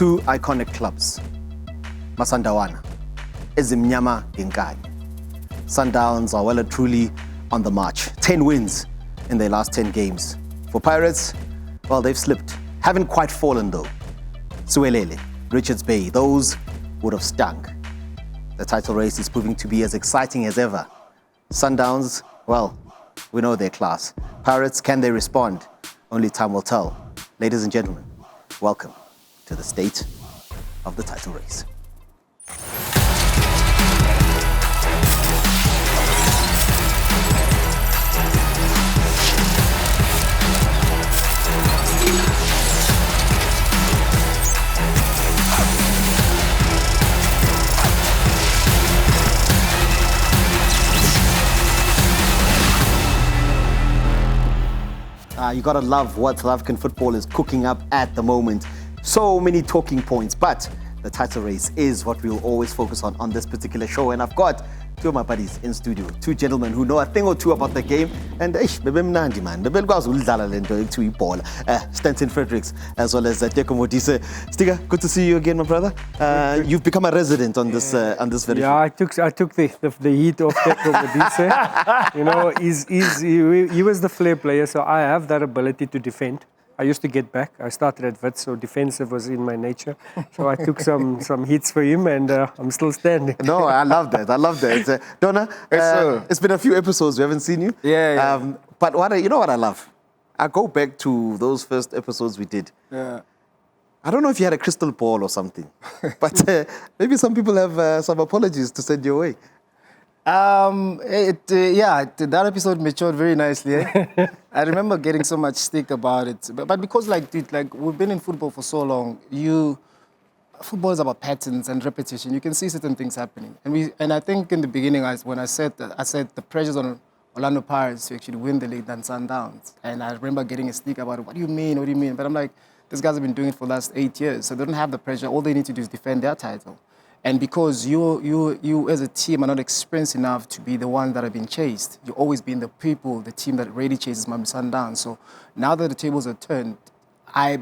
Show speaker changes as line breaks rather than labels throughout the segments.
two iconic clubs, Masandawana, Ezimnyama Ginkani. Sundowns are well and truly on the march. 10 wins in their last 10 games. For Pirates, well, they've slipped. Haven't quite fallen though. Suelele, Richards Bay, those would have stung. The title race is proving to be as exciting as ever. Sundowns, well, we know their class. Pirates, can they respond? Only time will tell. Ladies and gentlemen, welcome to the state of the title race. You gotta love what South African football is cooking up at the moment. So many talking points, but the title race is what we'll always focus on this particular show. And I've got two of my buddies in studio, two gentlemen who know a thing or two about the game. And Stanton, Fredericks, as well as Teko, Modise. Stiga, good to see you again, my brother. You've become a resident on this very show.
I took the heat off Teko, Modise. You know, he was the flair player, so I have that ability to defend. I used to get back. I started at Wits, so defensive was in my nature. So I took some hits for him, and I'm still standing.
No, I love that. Donna, it's been a few episodes we haven't seen you.
Yeah.
But you know what I love? I go back to those first episodes we did.
Yeah.
I don't know if you had a crystal ball or something, but maybe some people have some apologies to send your way.
That episode matured very nicely. Eh? I remember getting so much stick about it, but because we've been in football for so long, football is about patterns and repetition. You can see certain things happening, and I think in the beginning, when I said the pressures on Orlando Pirates to actually win the league than Sundowns, and I remember getting a stick about it. What do you mean? But I'm like, these guys have been doing it for the last 8 years, so they don't have the pressure. All they need to do is defend their title. And because you as a team are not experienced enough to be the ones that have been chased, you've always been the team that really chases Miami Sundowns. So now that the tables are turned,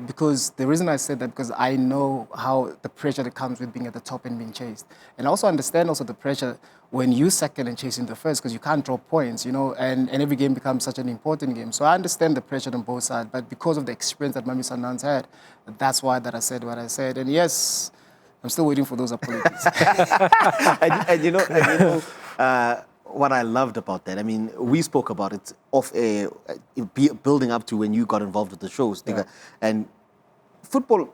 because the reason I said that, because I know how the pressure that comes with being at the top and being chased. And I also understand the pressure when you second and chasing the first, because you can't drop points, you know, and every game becomes such an important game. So I understand the pressure on both sides, but because of the experience that Miami Sundowns had, that's why that I said what I said. And yes, I'm still waiting for those apologies.
and you know, what I loved about that, I mean, we spoke about it off air, building up to when you got involved with the show, Stiga. Yeah. And football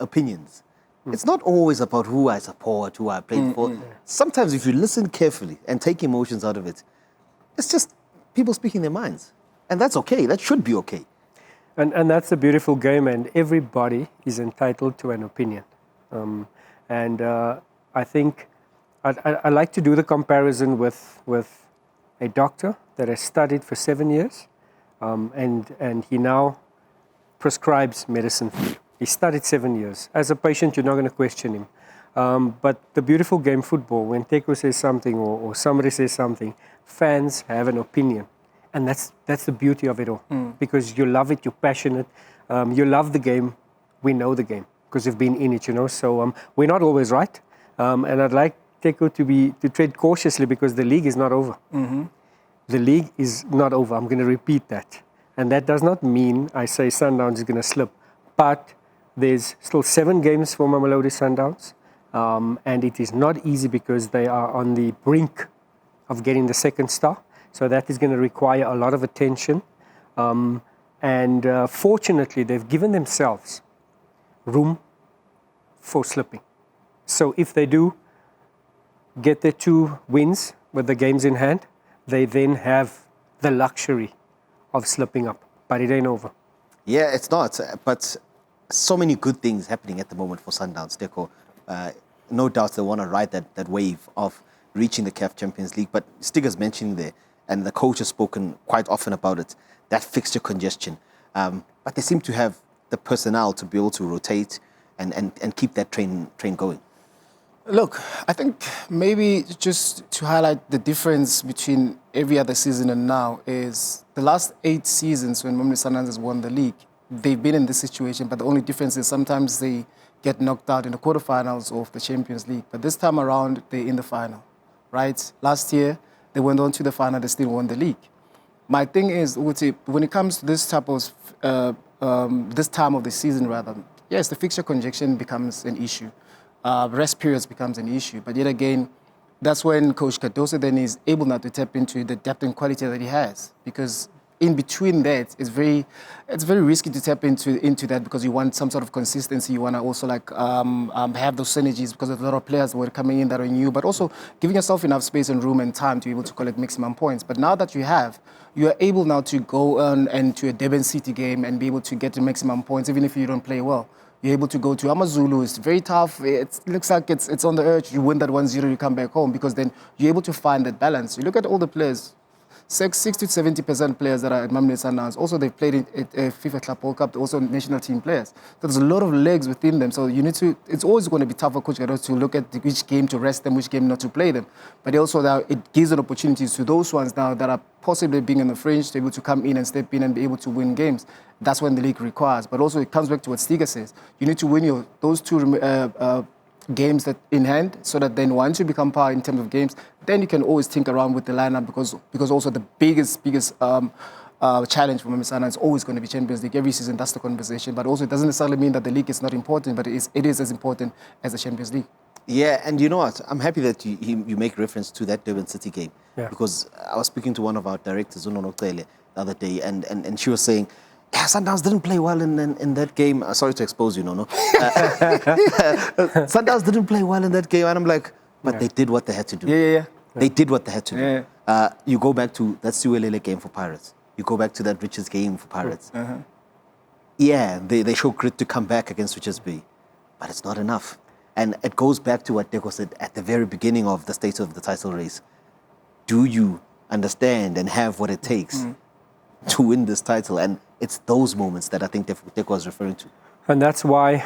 opinions, it's not always about who I support, who I play for. Sometimes if you listen carefully and take emotions out of it, it's just people speaking their minds. And that's okay. That should be okay.
And that's a beautiful game, and everybody is entitled to an opinion. I think I like to do the comparison with a doctor that has studied for 7 years, and he now prescribes medicine for you. He studied 7 years. As a patient, you're not going to question him. But the beautiful game football, when Teko says something or somebody says something, fans have an opinion. And that's the beauty of it all, because you love it, you're passionate, you love the game, we know the game, because you've been in it, you know. So we're not always right, and I'd like Teko to tread cautiously, because the league is not over. The league is not over. I'm going to repeat that, and that does not mean I say Sundowns is going to slip, but there's still 7 games for Mamelodi Sundowns, and it is not easy because they are on the brink of getting the second star. So that is going to require a lot of attention. Fortunately, they've given themselves room for slipping. So if they do get their 2 wins with the games in hand, they then have the luxury of slipping up. But it ain't over.
Yeah, it's not. But so many good things happening at the moment for Sundowns, Teko. No doubt they want to ride that wave of reaching the CAF Champions League. But Stiga's mentioning there, and the coach has spoken quite often about it, that fixture congestion. But they seem to have the personnel to be able to rotate and keep that train going.
Look, I think maybe just to highlight the difference between every other season and now is the last 8 seasons when Mamelodi Sundowns has won the league, they've been in this situation, but the only difference is sometimes they get knocked out in the quarterfinals of the Champions League. But this time around, they're in the final, right? Last year, they went on to the final, they still won the league. My thing is, when it comes to this type of, this time of the season rather, yes, the fixture congestion becomes an issue. Rest periods becomes an issue. But yet again, that's when Coach Cardoso then is able now to tap into the depth and quality that he has. Because in between that, it's very risky to tap into that because you want some sort of consistency. You want to also have those synergies because there's a lot of players that were coming in that are new, but also giving yourself enough space and room and time to be able to collect maximum points. But now that you are able now to go on and to a Durban City game and be able to get the maximum points, even if you don't play well. You're able to go to AmaZulu. It's very tough. It looks like it's on the edge. You win that 1-0, you come back home because then you're able to find that balance. You look at all the players, 60 to 70% players that are at Mamelodi Sundowns. Also, they've played at FIFA Club World Cup. They're also national team players. So there's a lot of legs within them. So you need to. It's always going to be tough for Coach Cardoso to look at which game to rest them, which game not to play them. But also now it gives an opportunity to those ones now that are possibly being on the fringe to be able to come in and step in and be able to win games. That's when the league requires. But also it comes back to what Stiga says. You need to win those two games that in hand, so that then once you become power in terms of games, then you can always think around with the lineup because also the biggest challenge for Mamelodi is always going to be Champions League. Every season, that's the conversation. But also it doesn't necessarily mean that the league is not important, but it is as important as the Champions League.
Yeah, and you know what? I'm happy that you make reference to that Durban City game because I was speaking to one of our directors, Unono Cele, the other day, and she was saying, yeah, Sundowns didn't play well in that game. Sorry to expose you, no. Sundowns didn't play well in that game. And I'm like, but they did what they had to do.
Yeah.
They did what they had to do. You go back to that Siwelele game for Pirates. You go back to that Richards game for Pirates. Yeah, they show grit to come back against Richards Bay, but it's not enough. And it goes back to what Teko said at the very beginning of the state of the title race. Do you understand and have what it takes to win this title? And it's those moments that I think Teko was referring to.
And that's why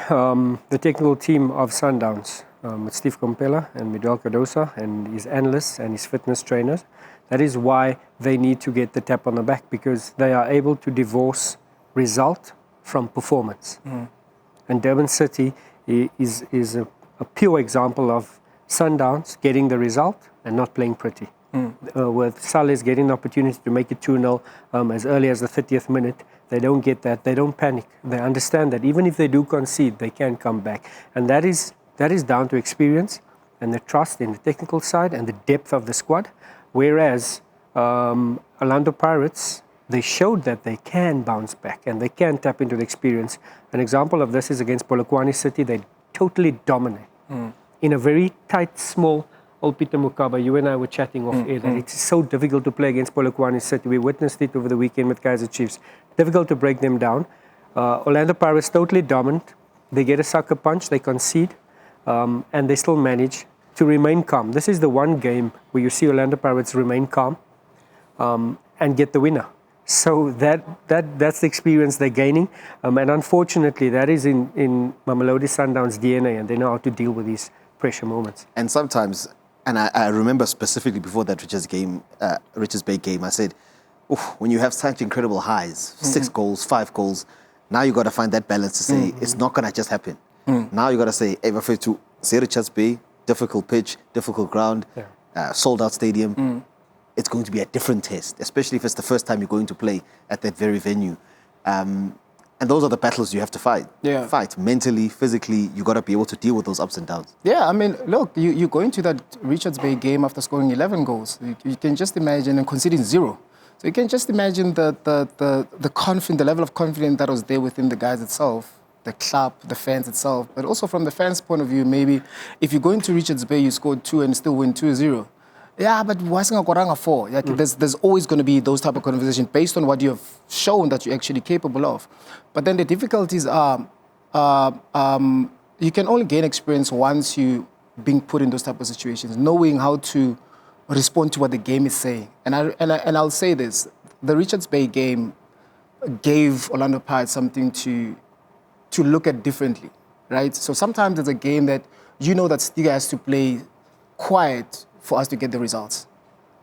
the technical team of Sundowns, with Steve Kompela and Miguel Cardoso and his analysts and his fitness trainers, that is why they need to get the tap on the back, because they are able to divorce result from performance. And Durban City is a pure example of Sundowns getting the result and not playing pretty. With Salles getting the opportunity to make it 2-0 as early as the 30th minute, they don't get that. They don't panic. They understand that even if they do concede, they can come back. And that is down to experience and the trust in the technical side and the depth of the squad. Whereas Orlando Pirates, they showed that they can bounce back and they can tap into the experience. An example of this is against Polokwane City. They totally dominate in a very tight, small. Peter Mukaba, you and I were chatting off air that it's so difficult to play against Polokwane City. We witnessed it over the weekend with Kaizer Chiefs. Difficult to break them down. Orlando Pirates totally dominant. They get a sucker punch, they concede, and they still manage to remain calm. This is the one game where you see Orlando Pirates remain calm and get the winner. So that's the experience they're gaining. And unfortunately, that is in Mamelodi Sundowns' DNA, and they know how to deal with these pressure moments.
And sometimes, and I remember specifically before that Richards Bay game, I said, when you have such incredible highs, 6 goals, 5 goals, now you got to find that balance to say, it's not going to just happen. Now you got to say, hey, to say Richards Bay, difficult pitch, difficult ground, sold out stadium. It's going to be a different test, especially if it's the first time you're going to play at that very venue. And those are the battles you have to fight. Fight mentally, physically. You got to be able to deal with those ups and downs.
Yeah, I mean, look, you go into that Richards Bay game after scoring 11 goals. You can just imagine, and conceding 0. So you can just imagine the level of confidence that was there within the guys itself, the club, the fans itself. But also from the fans' point of view, maybe if you go into Richards Bay, you scored 2 and still win 2-0. Yeah, but why isn't Koranga 4? Like, there's always going to be those type of conversations based on what you have shown that you're actually capable of. But then the difficulties are, you can only gain experience once you being put in those type of situations, knowing how to respond to what the game is saying. And I'll say this: the Richards Bay game gave Orlando Pirates something to look at differently, right? So sometimes it's a game that you know that Stiga has to play quiet for us to get the results,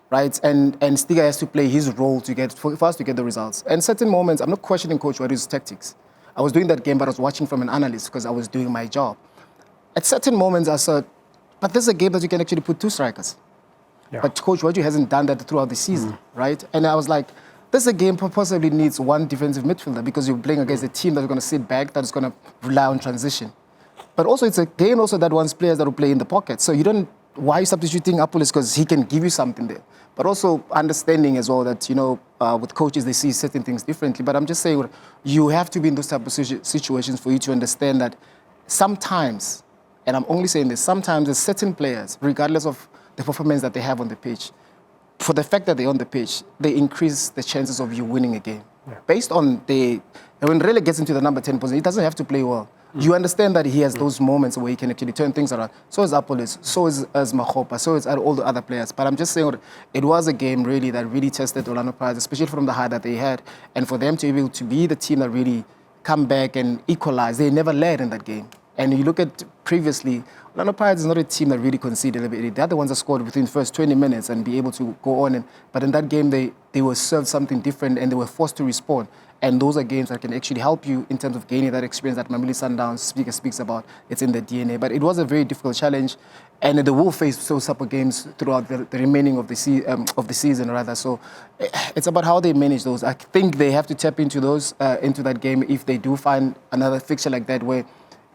right? And Stiga has to play his role for us to get the results. And certain moments, I'm not questioning Coach Wari's tactics. I was doing that game, but I was watching from an analyst because I was doing my job. At certain moments, I said, but this is a game that you can actually put 2 strikers.
Yeah.
But Coach Waju hasn't done that throughout the season, right? And I was like, this is a game possibly needs 1 defensive midfielder because you're playing against a team that's going to sit back, that's going to rely on transition. But also, it's a game also that wants players that will play in the pocket. So you don't, why are you substituting Apulis? Because he can give you something there. But also understanding as well that, with coaches, they see certain things differently. But I'm just saying, you have to be in those type of situations for you to understand that sometimes, and I'm only saying this, sometimes there's certain players, regardless of the performance that they have on the pitch, for the fact that they're on the pitch, they increase the chances of you winning a game. Yeah. Based on and when Rele gets into the number 10 position, he doesn't have to play well. You understand that he has those moments where he can actually turn things around. So is Apolis, so is Mahopa, so is all the other players. But I'm just saying it was a game really that really tested Orlando Pirates, especially from the high that they had. And for them to be able to be the team that really come back and equalize, they never led in that game. And you look at previously, Orlando Pirates is not a team that really conceded a bit. They're the ones that scored within the first 20 minutes and be able to go on. But in that game, they were served something different and they were forced to respond. And those are games that can actually help you in terms of gaining that experience that Mamelodi Sundowns speaks about. It's in the DNA. But it was a very difficult challenge. And they will face those type of games throughout the remaining of the season. So it's about how they manage those. I think they have to tap into that game if they do find another fixture like that where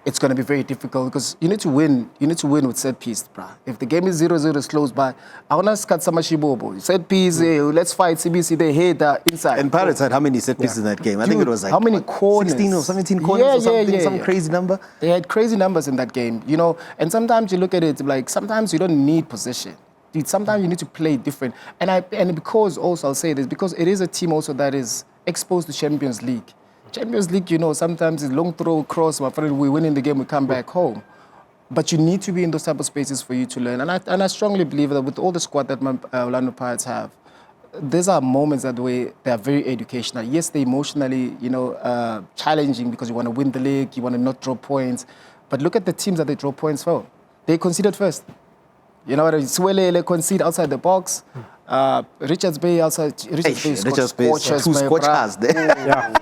it's going to be very difficult because you need to win. You need to win with set piece, bruh. If the game is 0-0, it's close by. I want to cut some Shibobo. Set piece, let's fight CBC. They hate inside.
And Pirates had how many set pieces in that game? I think it was like
how many corners?
16 or 17 corners or something, some crazy number.
They had crazy numbers in that game, And sometimes you look at it like sometimes you don't need possession. Sometimes you need to play different. And because also I'll say this because it is a team also that is exposed to Champions League. Champions League, sometimes it's long throw, cross, my friend, we win in the game, we come back home. But you need to be in those type of spaces for you to learn. And I strongly believe that with all the squad that Orlando Pirates have, these are moments that they are very educational. Yes, they're emotionally, challenging because you want to win the league, you want to not drop points. But look at the teams that they drop points for. They conceded first. You know what I mean? Swele concede outside the box. Richards Bay outside.
Richards Bay, 2 scorchers there.
Yeah.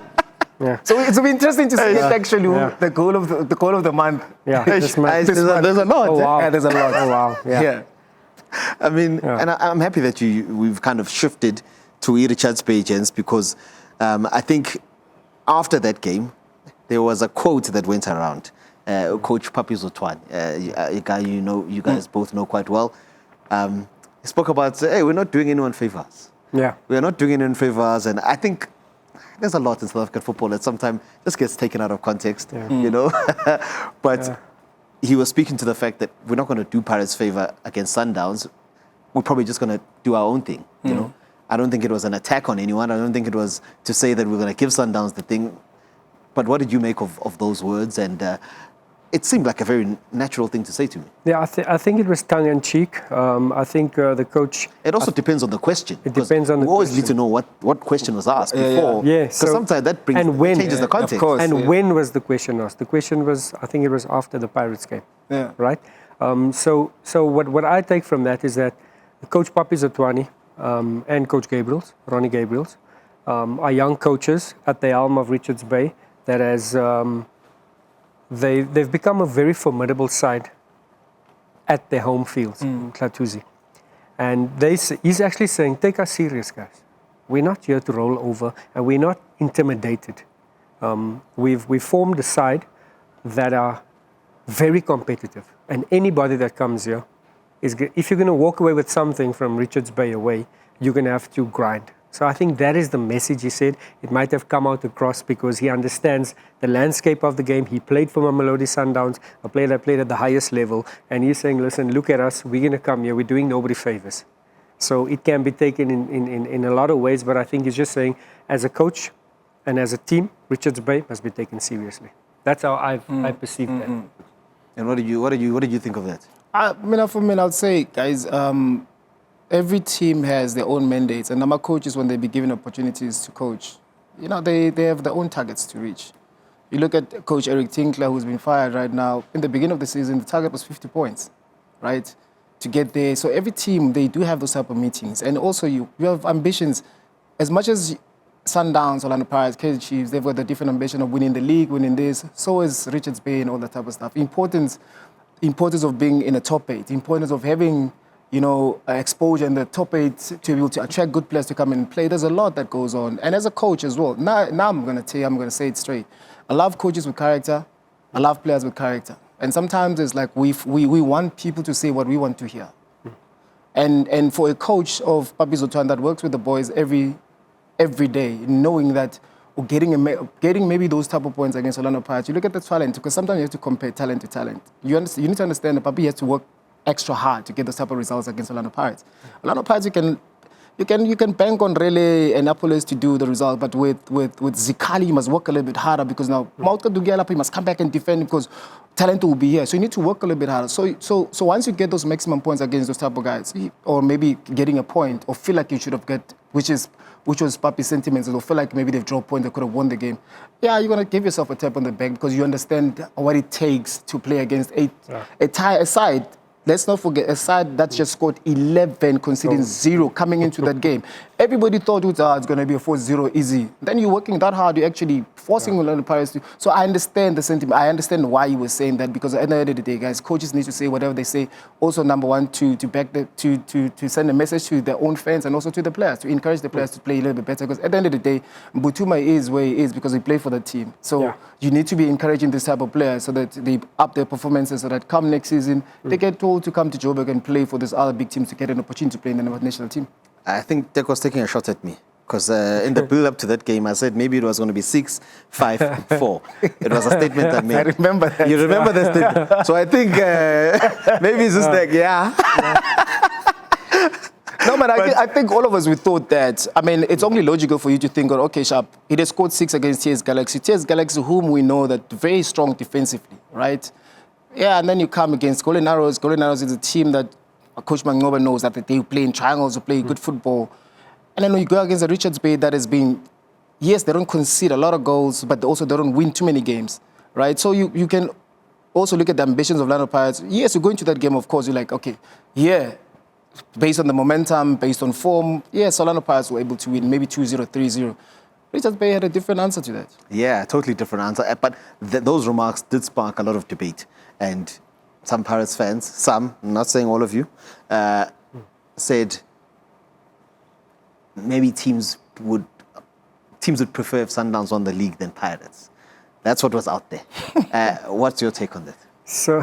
Yeah.
So it's be interesting to see actually the goal of the month.
Yeah,
there's a lot.
Oh, wow.
Yeah, there's a lot.
Oh wow. Yeah.
I mean, and I'm happy that we've kind of shifted to Richards Bay, gents, because I think after that game there was a quote that went around. Coach Papi Zothwane, a guy you guys both know quite well. He spoke about, hey, we're not doing anyone favors.
Yeah.
We're not doing anyone favors, and I think there's a lot in South African football that sometimes just gets taken out of context, But he was speaking to the fact that we're not going to do Pirates favor against Sundowns. We're probably just going to do our own thing, I don't think it was an attack on anyone. I don't think it was to say that we're going to give Sundowns the thing. But what did you make of those words? And it seemed like a very natural thing to say to me.
Yeah, I think it was tongue-in-cheek. I think the coach...
It also depends on the question.
It depends on the question.
We always need to know what question was asked before.
Yeah.
Because sometimes that changes the context.
Of course,
when was the question asked? The question was, I think it was after the Pirates game.
Yeah.
Right? So what I take from that is that Coach Papi Zothwane and Coach Ronnie Gabriels, are young coaches at the helm of Richards Bay that has... They've become a very formidable side at their home fields in Klatuzi. And he's actually saying, take us serious, guys. We're not here to roll over and we're not intimidated. We've formed a side that are very competitive. And anybody that comes here, if you're going to walk away with something from Richards Bay away, you're going to have to grind. So I think that is the message he said. It might have come out across because he understands the landscape of the game. He played for Mamelodi Sundowns, a player that played at the highest level. And he's saying, listen, look at us. We're going to come here. We're doing nobody favors. So it can be taken in a lot of ways. But I think he's just saying, as a coach and as a team, Richards Bay must be taken seriously. That's how I perceive that.
And what did you think of that?
For me, I'll say, guys, every team has their own mandates, and our coaches, when they be given opportunities to coach, they have their own targets to reach. You look at Coach Eric Tinkler, who's been fired right now. In the beginning of the season, the target was 50 points, right, to get there. So every team, they do have those type of meetings. And also, you have ambitions. As much as Sundowns, Orlando Pirates, Kaizer Chiefs, they've got the different ambition of winning the league, winning this. So is Richards Bay and all that type of stuff. Importance of being in the top 8, importance of having, exposure in the top 8 to be able to attract good players to come and play. There's a lot that goes on. And as a coach as well, now I'm going to say it straight. I love coaches with character. I love players with character. And sometimes it's like we want people to say what we want to hear. And for a coach of Papi Zothwane that works with the boys every day, knowing that, or getting maybe those type of points against Orlando Pirates, you look at the talent, because sometimes you have to compare talent to talent. You need to understand that Papi has to work extra hard to get those type of results against Orlando Pirates. Orlando Pirates, you can bank on Rele and Apollos to do the result, but with Zikali, you must work a little bit harder, because now Mautka Dugelapa, you must come back and defend, because talent will be here. So you need to work a little bit harder. So once you get those maximum points against those type of guys, or maybe getting a point, or feel like you should have got, which was Papi's sentiments, or feel like maybe they've dropped a point, they could have won the game. Yeah, you're going to give yourself a tap on the back, because you understand what it takes to play against a side. Let's not forget, a side that just scored 11, conceding 0 coming into that game. Everybody thought it's going to be a 4-0 easy. Then you're working that hard, you're actually forcing the Pirates to. So I understand the sentiment. I understand why you were saying that, because at the end of the day, guys, coaches need to say whatever they say. Also, number one, to send a message to their own fans and also to the players, to encourage the players to play a little bit better. Because at the end of the day, Mbutuma is where he is because he played for the team. So you need to be encouraging this type of players so that they up their performances, so that come next season, they get told to come to Joburg and play for these other big teams to get an opportunity to play in the national team.
I think Teko was taking a shot at me, because in the build-up to that game, I said maybe it was going to be 6-5-4. It was a statement I made.
I remember that.
You remember that statement? So I think maybe it's just No, man, I think all of us, we thought that. I mean, it's only logical for you to think, okay, Sharp, he has scored 6 against TS Galaxy. TS Galaxy, whom we know that very strong defensively, right? Yeah, and then you come against Golden Arrows. Golden Arrows is a team that Coach Mangoba knows that they play in triangles, they play good football. And then when you go against the Richards Bay that has been, yes, they don't concede a lot of goals, but also they don't win too many games, right? So you can also look at the ambitions of Orlando Pirates. Yes, you go into that game, of course, you're like, okay, based on the momentum, based on form, yes, Orlando Pirates were able to win maybe 2-0, 3-0. Richards Bay had a different answer to that. Yeah, totally different answer. But those remarks did spark a lot of debate. And some Pirates fans, some, I'm not saying all of you, said maybe teams would prefer if Sundowns won the league than Pirates. That's what was out there. What's your take on that?
So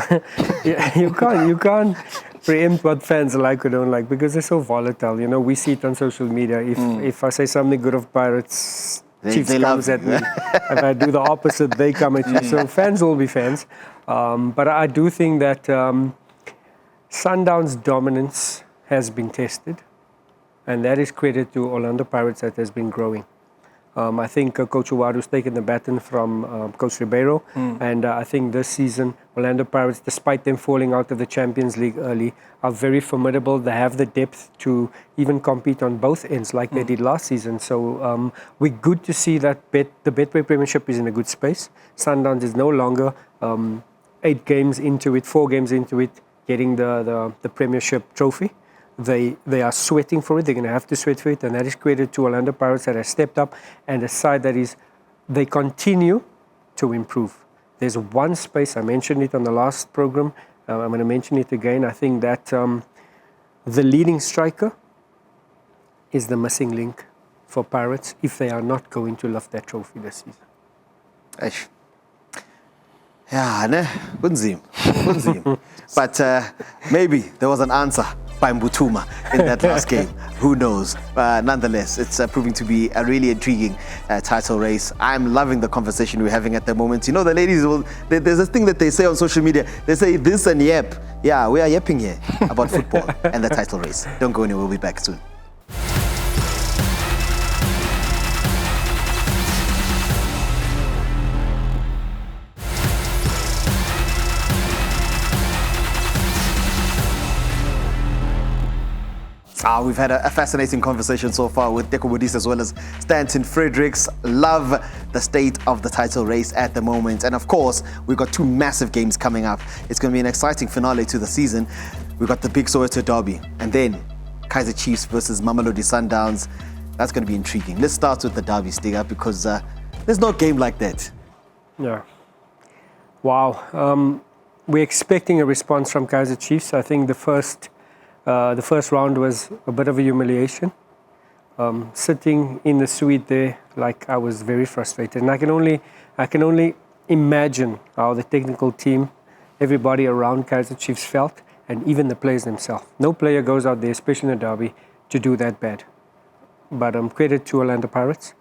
you can't preempt what fans like or don't like, because they're so volatile. You know, we see it on social media. If I say something good of Pirates, Chiefs comes at me. If I do the opposite, they come at you. So fans will be fans. But I do think that Sundowns' dominance has been tested, and that is credit to Orlando Pirates that has been growing. I think Coach Uwaru's taken the baton from Coach Ribeiro, and I think this season Orlando Pirates, despite them falling out of the Champions League early, are very formidable. They have the depth to even compete on both ends like they did last season. So we're good to see that the Betway Premiership is in a good space. Sundowns is no longer 8 games into it, 4 games into it, getting the Premiership trophy. They are sweating for it. They're going to have to sweat for it, and that is credit to Orlando Pirates that has stepped up, and a side that is, they continue to improve. There's one space, I mentioned it on the last program, I'm going to mention it again. I think that the leading striker is the missing link for Pirates if they are not going to lift that trophy this season.
Eish. Yeah, ne, kunzima. But maybe there was an answer by Mbutuma in that last game. Who knows? Nonetheless, it's proving to be a really intriguing title race. I'm loving the conversation we're having at the moment. You know, the ladies there's this thing that they say on social media. They say this and yep. Yeah, we are yapping here about football and the title race. Don't go anywhere. We'll be back soon. We've had a fascinating conversation so far with Teko Modise as well as Stanton, Fredericks. Love the state of the title race at the moment. And of course, we've got 2 massive games coming up. It's going to be an exciting finale to the season. We've got the big Soweto Derby, and then Kaizer Chiefs versus Mamelodi Sundowns. That's going to be intriguing. Let's start with the Derby, Stiga, because there's no game like that.
Yeah. Wow. We're expecting a response from Kaizer Chiefs. I think the first round was a bit of a humiliation. Sitting in the suite there, like, I was very frustrated, and I can only imagine how the technical team, everybody around Kaizer Chiefs felt, and even the players themselves. No player goes out there, especially in a derby, to do that bad. But credit to Orlando Pirates.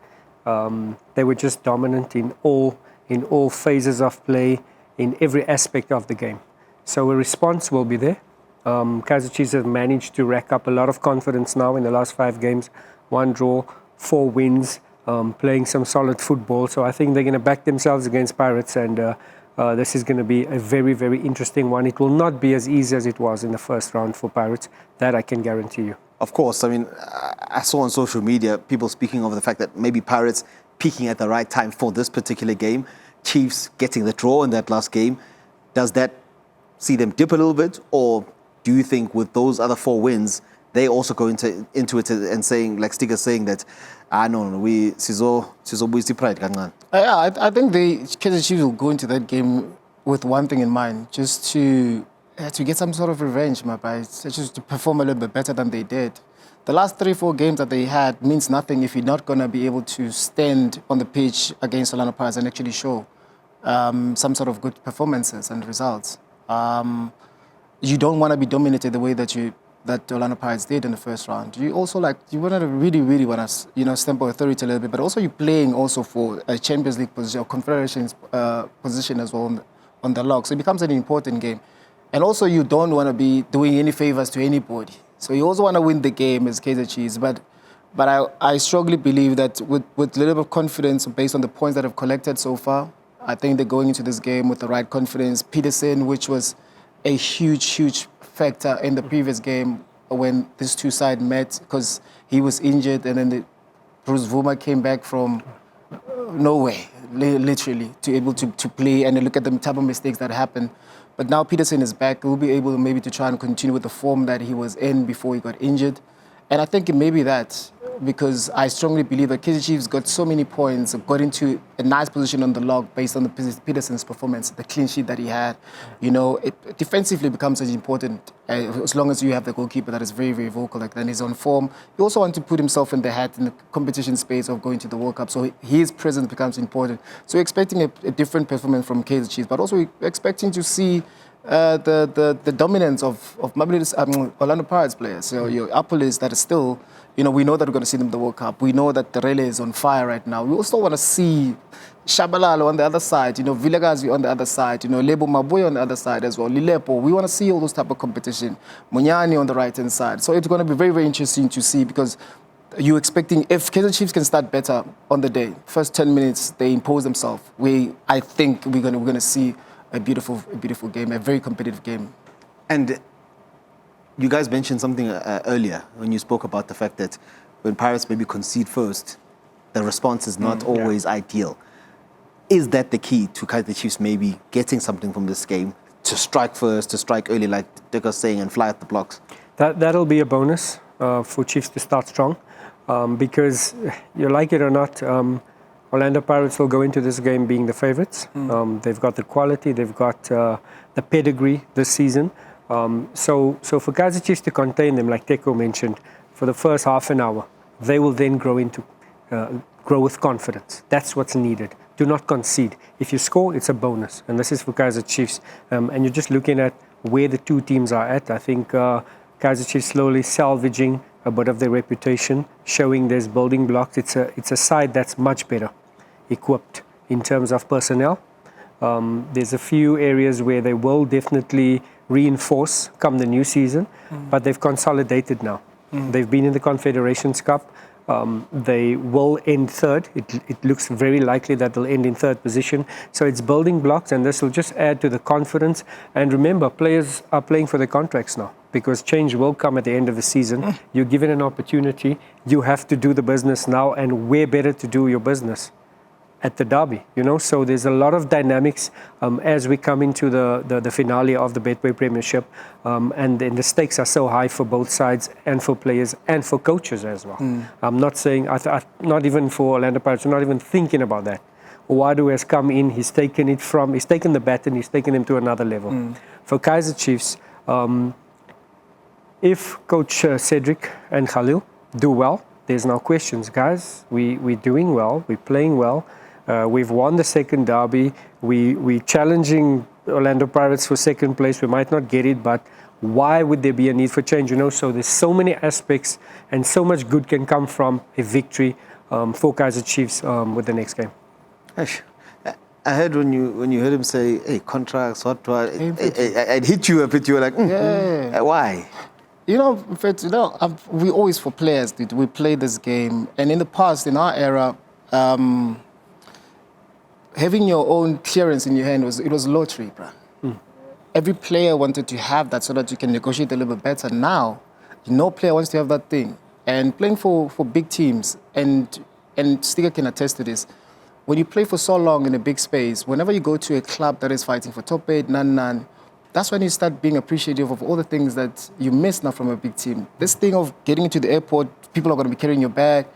They were just dominant in all phases of play, in every aspect of the game. So a response will be there. Kaizer Chiefs have managed to rack up a lot of confidence now in the last 5 games. 1 draw, 4 wins, playing some solid football. So I think they're going to back themselves against Pirates, and this is going to be a very, very interesting one. It will not be as easy as it was in the first round for Pirates. That I can guarantee you.
Of course. I mean, I saw on social media people speaking of the fact that maybe Pirates peaking at the right time for this particular game. Chiefs getting the draw in that last game. Does that see them dip a little bit? Or do you think with those other 4 wins, they also go into it and saying, like Stiga's saying, that we Sizo pride.
Yeah, I think the Kaizer Chiefs will go into that game with one thing in mind, just to get some sort of revenge, my guys. Just to perform a little bit better than they did. The last 3-4 games that they had means nothing if you're not going to be able to stand on the pitch against Orlando Pirates and actually show some sort of good performances and results. You don't want to be dominated the way that Orlando Pirates did in the first round. You also you want to really want to stamp authority a little bit, but also you're playing also for a Champions League position or Confederations position as well on the log. So it becomes an important game, and also you don't want to be doing any favors to anybody. So you also want to win the game as Kaizer Chiefs, but I strongly believe that with a little bit of confidence based on the points that I've collected so far, I think they're going into this game with the right confidence. Peterson, which was a huge factor in the previous game when these two sides met, because he was injured, and then Bruce Vuma came back from nowhere, literally, to able to play and look at the type of mistakes that happened. But now Peterson is back. He'll be able maybe to try and continue with the form that he was in before he got injured. And I think it may be that, because I strongly believe that Kaizer Chiefs got so many points, got into a nice position on the log based on Peterson's performance, the clean sheet that he had. It defensively becomes as important as long as you have the goalkeeper that is very, very vocal, like that, and he's on form. He also wants to put himself in the hat in the competition space of going to the World Cup, so his presence becomes important. So we're expecting a different performance from Kaizer Chiefs, but also we're expecting to see the dominance of Orlando Pirates players. So your Apolis that is still, we know that we're going to see them in the World Cup. We know that the relay is on fire right now. We also want to see Shabalala on the other side, Villagazi on the other side, Lebo Maboy on the other side as well, Lilepo. We want to see all those type of competition. Munyani on the right-hand side. So it's going to be very, very interesting to see, because you're expecting, if Kaizer Chiefs can start better on the day, first 10 minutes, they impose themselves. I think we're going to see a beautiful game, a very competitive game.
And you guys mentioned something earlier when you spoke about the fact that when Pirates maybe concede first, the response is not always ideal. Is that the key to Kaizer Chiefs maybe getting something from this game, to strike first, to strike early, like Teko was saying, and fly at the blocks? That'll
be a bonus for Chiefs to start strong, because you like it or not, Orlando Pirates will go into this game being the favourites. They've got the quality, they've got the pedigree this season. So for Kaizer Chiefs to contain them, like Teko mentioned, for the first half an hour, they will then grow with confidence. That's what's needed. Do not concede. If you score, it's a bonus. And this is for Kaizer Chiefs. And you're just looking at where the two teams are at. I think Kaizer Chiefs slowly salvaging a bit of their reputation, showing there's building blocks. It's a side that's much better equipped in terms of personnel. There's a few areas where they will definitely reinforce come the new season, but they've consolidated now. They've been in the Confederations Cup. They will end third. It looks very likely that they'll end in third position. So it's building blocks, and this will just add to the confidence. And remember, players are playing for their contracts now, because change will come at the end of the season. You're given an opportunity. You have to do the business now, and where better to do your business at the Derby, you know. So there's a lot of dynamics as we come into the finale of the Betway Premiership, and then the stakes are so high for both sides and for players and for coaches as well. I'm not saying, not even for Orlando Pirates, we're not even thinking about that. Owadu has come in, he's taken the baton, he's taken them to another level. For Kaizer Chiefs, if Coach Cedric and Khalil do well, there's no questions, guys. We're doing well, we're playing well. We've won the second derby. We're challenging Orlando Pirates for second place. We might not get it, but why would there be a need for change? You know, so there's so many aspects and so much good can come from a victory for Kaizer Chiefs with the next game.
Ash, I heard when you heard him say, "Hey, contracts, what?" I'd hit you a bit. You were like, "Why?"
You know, in fact, we always, for players, we play this game, and in the past, in our era, having your own clearance in your hand was lottery, bro. Every player wanted to have that so that you can negotiate a little bit better. Now, no player wants to have that thing. And playing for big teams, and Stiga can attest to this, when you play for so long in a big space, whenever you go to a club that is fighting for top 8, nan, that's when you start being appreciative of all the things that you miss now from a big team. This thing of getting into the airport, people are going to be carrying your bag.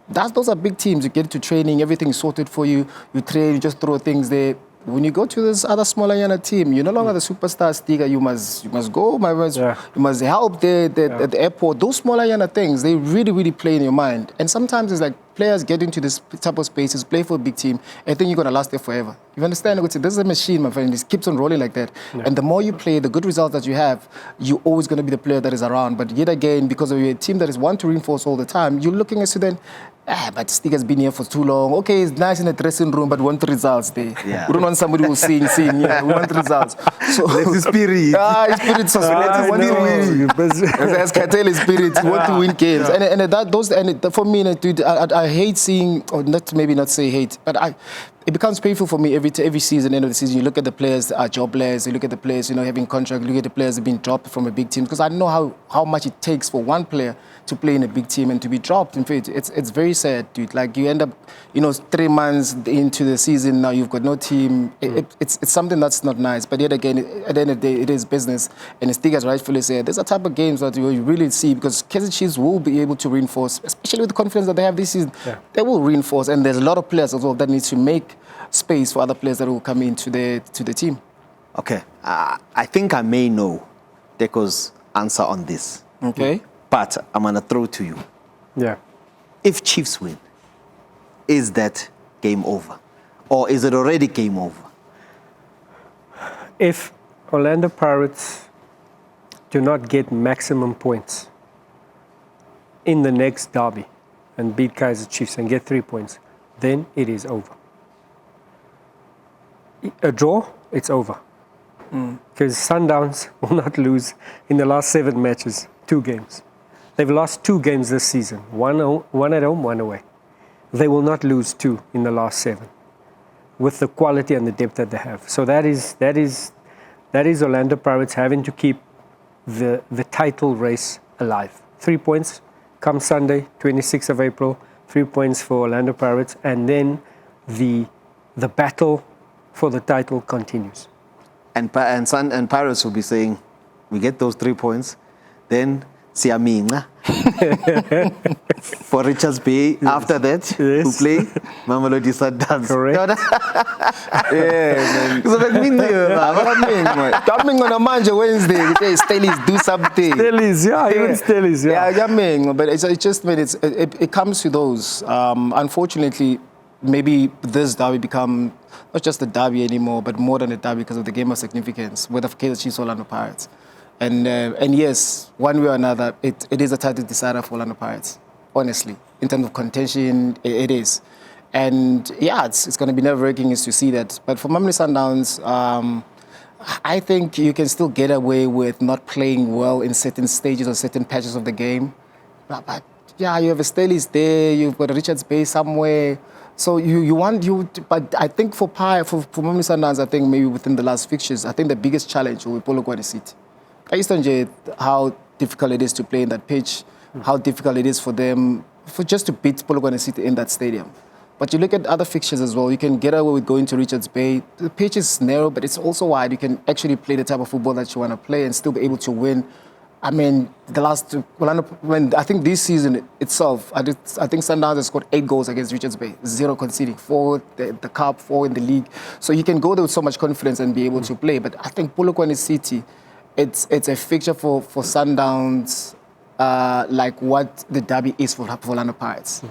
Those are big teams. You get to training, everything is sorted for you. You train, you just throw things there. When you go to this other smaller Yana team, you're no longer the superstar Stiga. You must go, you must help at the airport. Those smaller Yana things, they really, really play in your mind. And sometimes it's like players get into this type of spaces, play for a big team, and think you're going to last there forever. You understand? This is a machine, my friend. It keeps on rolling like that. Yeah. And the more you play, the good results that you have, you're always going to be the player that is around. But yet again, because of your team that is want to reinforce all the time, you're looking at Sudan, but Stiga's been here for too long. Okay, it's nice in the dressing room, but we want results there. Yeah. We don't want somebody who's sing. Yeah, we want results. So
let's the spirit.
Spirit. So let's win. As Katele spirit, we want to win games. And for me, dude, I hate seeing, or not say hate, but it becomes painful for me every season, end of the season. You look at the players that are jobless, you look at the players, having contract, you look at the players that have been dropped from a big team. Because I know how much it takes for one player to play in a big team and to be dropped. In fact, it's very sad, dude. Like, you end up, 3 months into the season, now you've got no team. It's something that's not nice. But yet again, at the end of the day, it is business. And as Stiga's rightfully said, there's a type of games that you really see, because Kaizer Chiefs will be able to reinforce, especially with the confidence that they have this season. Yeah. They will reinforce. And there's a lot of players as well that need to make space for other players that will come into the team.
Okay. I think I may know Teko's answer on this.
Okay.
But I'm going to throw to you.
Yeah.
If Chiefs win, is that game over? Or is it already game over?
If Orlando Pirates do not get maximum points in the next derby and beat Kaizer Chiefs and get 3 points, then it is over. A draw, it's over. Because Sundowns will not lose in the last 7 matches, 2 games. They've lost 2 games this season, one at home, one away. They will not lose 2 in the last 7 with the quality and the depth that they have. So that is Orlando Pirates having to keep the title race alive. 3 points come Sunday, 26th of April, 3 points for Orlando Pirates, and then the battle for the title continues.
And Pirates will be saying, we get those 3 points, then Siaminga for Richards Bay. Yes. After that, who play Mamelodi Sundowns.
Correct.
Yeah, coming on a Monday, Wednesday, Stellies do something.
Stellies,
yeah. But it just it comes to those. Unfortunately, maybe this derby become not just a derby anymore, but more than a derby because of the game of significance, whether for Kaizer Chiefs or Orlando Pirates. And yes, one way or another, it is a title decider for Orlando Pirates, honestly. In terms of contention, it is. And yeah, it's going to be nerve-wracking to see that. But for Mamelodi Sundowns, I think you can still get away with not playing well in certain stages or certain patches of the game. But yeah, you have a Stellies there, you've got a Richards Bay somewhere. So but I think for Mamelodi Sundowns, I think maybe within the last fixtures, I think the biggest challenge will be Polokwane City. Based on how difficult it is to play in that pitch, how difficult it is for them just to beat Polokwane City in that stadium. But you look at other fixtures as well. You can get away with going to Richards Bay. The pitch is narrow, but it's also wide. You can actually play the type of football that you want to play and still be able to win. I mean, I think this season itself, I think Sundowns has scored 8 goals against Richards Bay, 0 conceding, 4 the cup, 4 in the league. So you can go there with so much confidence and be able to play. But I think Polokwane City, it's a fixture for Sundowns like what the derby is for Orlando Pirates.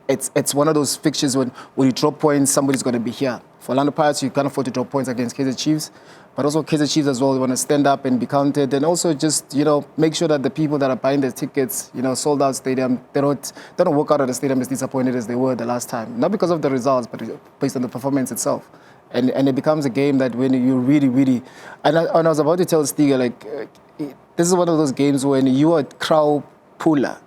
It's one of those fixtures when you drop points, somebody's going to be here. For Orlando Pirates, you can't afford to drop points against Kaizer Chiefs. But also Kaizer Chiefs as well, they want to stand up and be counted, and also just, make sure that the people that are buying the tickets, sold out stadium, they don't walk out of the stadium as disappointed as they were the last time. Not because of the results, but based on the performance itself. And it becomes a game that when you really, really... And I was about to tell Stiga, this is one of those games when you are a crowd puller.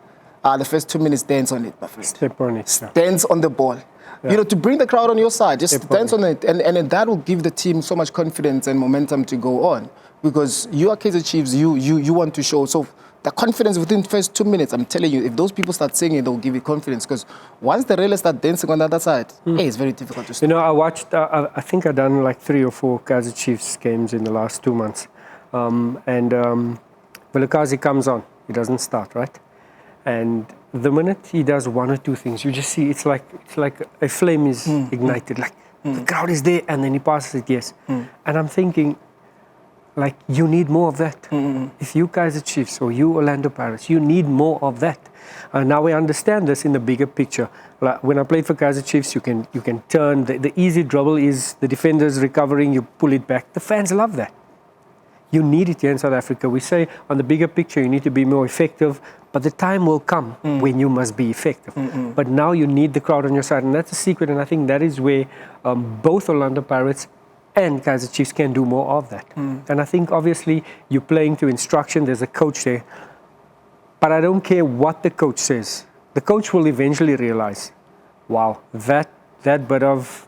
The first 2 minutes, dance on it, my friend.
Step on it.
Dance on the ball. Yeah. To bring the crowd on your side, just dance on it. And that will give the team so much confidence and momentum to go on. Because you are Kaizer Chiefs, you want to show. So the confidence within the first 2 minutes, I'm telling you, if those people start singing, they'll give you confidence. Because once the railers start dancing on the other side, it's very difficult to stop.
I watched, I think I've done like 3 or 4 Kaizer Chiefs games in the last 2 months. Velakazi comes on, he doesn't start, right? And the minute he does 1 or 2 things, you just see it's like a flame is ignited. The crowd is there, and then he passes it, yes. And I'm thinking, you need more of that. If you Kaizer Chiefs or you Orlando Pirates, you need more of that. Now we understand this in the bigger picture. When I played for Kaizer Chiefs, you can turn. The easy dribble is the defenders recovering, you pull it back. The fans love that. You need it here in South Africa. We say on the bigger picture, you need to be more effective, but the time will come when you must be effective. But now you need the crowd on your side, and that's a secret, and I think that is where both Orlando Pirates and Kaizer Chiefs can do more of that. And I think obviously you're playing to instruction, there's a coach there, but I don't care what the coach says. The coach will eventually realize, wow, that bit of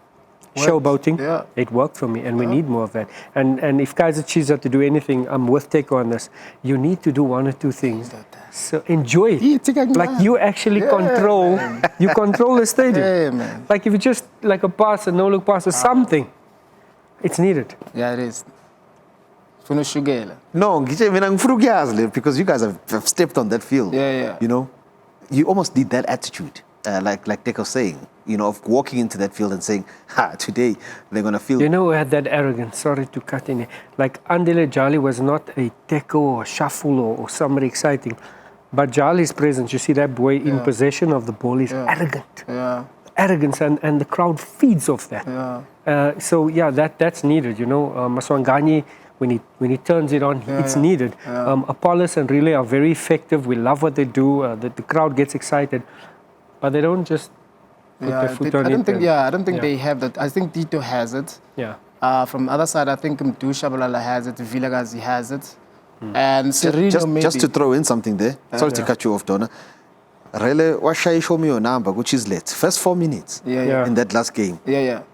showboating, it worked for me, and we need more of that. And if Kaizer Chiefs have to do anything, I'm with Teko on this. You need to do 1 or 2 things. So enjoy it. Like you actually control the stadium. Like if you just like a pass, a no-look pass or something, it's needed.
Yeah, it is.
No, because you guys have stepped on that field. You almost need that attitude. Like Teko's saying, of walking into that field and saying, today they're going to feel...
We had that arrogance, sorry to cut in. Like Andile Jali was not a Teko or Shuffle or somebody exciting, but Jali's presence, you see that boy in possession of the ball is arrogant. Arrogance, and the crowd feeds off that. That's needed, Maswangani, when he turns it on, it's needed. Apollos and Relay are very effective. We love what they do. The crowd gets excited. But they don't just put their foot on it.
I don't think they have that. I think Tito has it. From the other side, I think Mdu Shabalala has it, Vilagazi has it. And Serino maybe.
Just to throw in something there, sorry to cut you off, Donna. Rele Washai show me your number, which is late. First 4 minutes in that last game.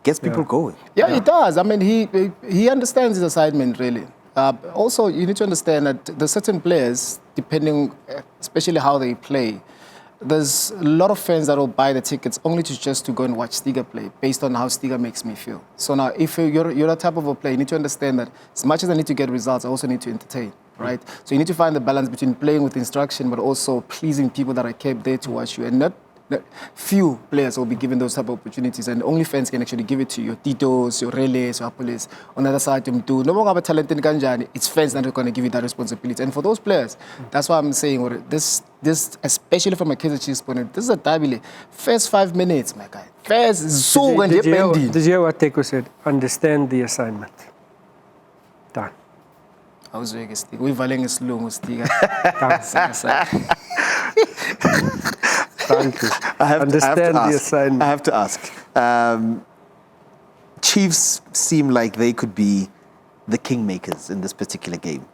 Gets people going.
Yeah, it does. I mean, he understands his assignment, really. Also, you need to understand that there's certain players, depending, especially how they play, there's a lot of fans that will buy the tickets only to go and watch Stiga play based on how Stiga makes me feel. So now, if you're a type of a player, you need to understand that as much as I need to get results, I also need to entertain, right? So you need to find the balance between playing with instruction but also pleasing people that are kept there to watch you. And not few players will be given those type of opportunities, and only fans can actually give it to you. Your Titos, your Reles, your Apolis. On the other side, no more have a talent in Kanjani. It's fans that are going to give you that responsibility. And for those players, that's why I'm saying this, especially from a Kaizer Chiefs point of view, this is a derby. First 5 minutes, my guy. First is so when you're bending.
Did you hear what Teko said? Understand the assignment. Done.
I was doing a stick. We're valing a slow stick.
Thank you. Understand the assignment.
I have to ask. Chiefs seem like they could be the kingmakers in this particular game.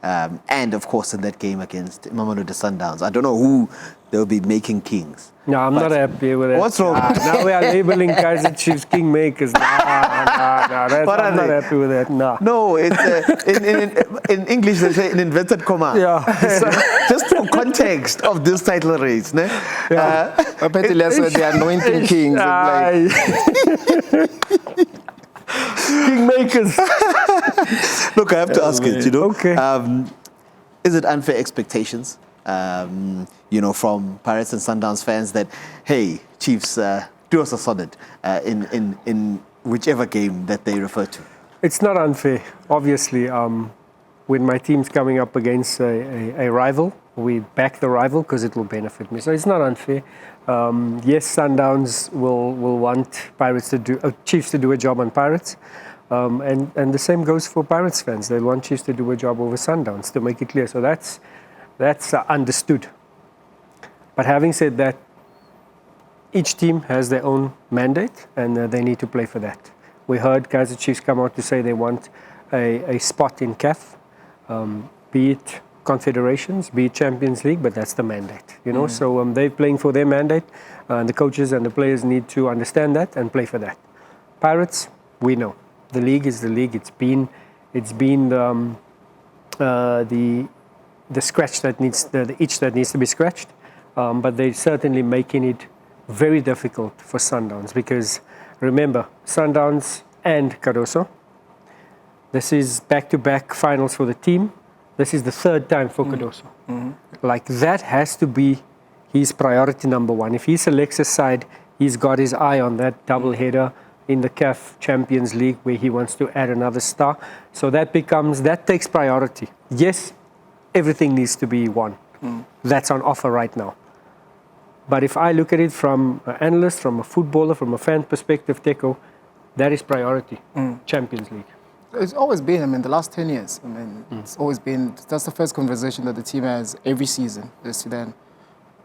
And, of course, in that game against Mamelodi Sundowns. I don't know who they'll be making kings.
No, I'm not happy with it.
What's wrong?
Now we are labeling Kaizer Chiefs kingmakers. I'm not happy with that.
No, it's in English they say an inverted comma.
Yeah.
So, just context of this title race, ne?
The anointing kings.
Kingmakers.
Look, I have to ask it,
Okay.
Is it unfair expectations, from Pirates and Sundowns fans that, hey, Chiefs, do us a solid in whichever game that they refer to?
It's not unfair. Obviously, when my team's coming up against a rival, we back the rival because it will benefit me. So it's not unfair. Yes, Sundowns will want Chiefs to do a job on Pirates. And the same goes for Pirates fans. They want Chiefs to do a job over Sundowns, to make it clear. So that's understood. But having said that, each team has their own mandate, and they need to play for that. We heard Kaizer Chiefs come out to say they want a spot in CAF, be it confederations, be it Champions League, but that's the mandate, So they're playing for their mandate, and the coaches and the players need to understand that and play for that. Pirates, we know the league is the league. It's been the scratch that needs the itch that needs to be scratched, but they're certainly making it very difficult for Sundowns because remember, Sundowns and Cardoso. This is back-to-back finals for the team. This is the third time for Cardoso. Like, that has to be his priority number one. If he selects a side, he's got his eye on that double-header in the CAF Champions League where he wants to add another star. So that takes priority. Yes, everything needs to be won. That's on offer right now. But if I look at it from an analyst, from a footballer, from a fan perspective, Teko, that is priority, Champions League.
It's always been, the last 10 years. It's always been, that's the first conversation that the team has every season.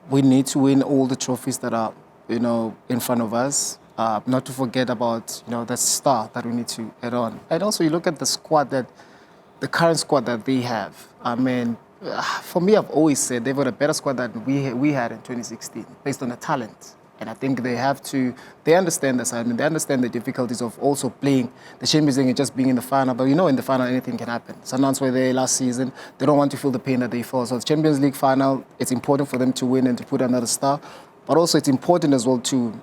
We need to win all the trophies that are, in front of us. Not to forget about, the star that we need to add on. And also you look at the current squad that they have. For me, I've always said they've got a better squad than we had in 2016, based on the talent. And I think they understand the assignment. They understand the difficulties of also playing the Champions League and just being in the final. But in the final, anything can happen. Sundowns were there last season. They don't want to feel the pain that they felt. So the Champions League final, it's important for them to win and to put another star. But also it's important as well to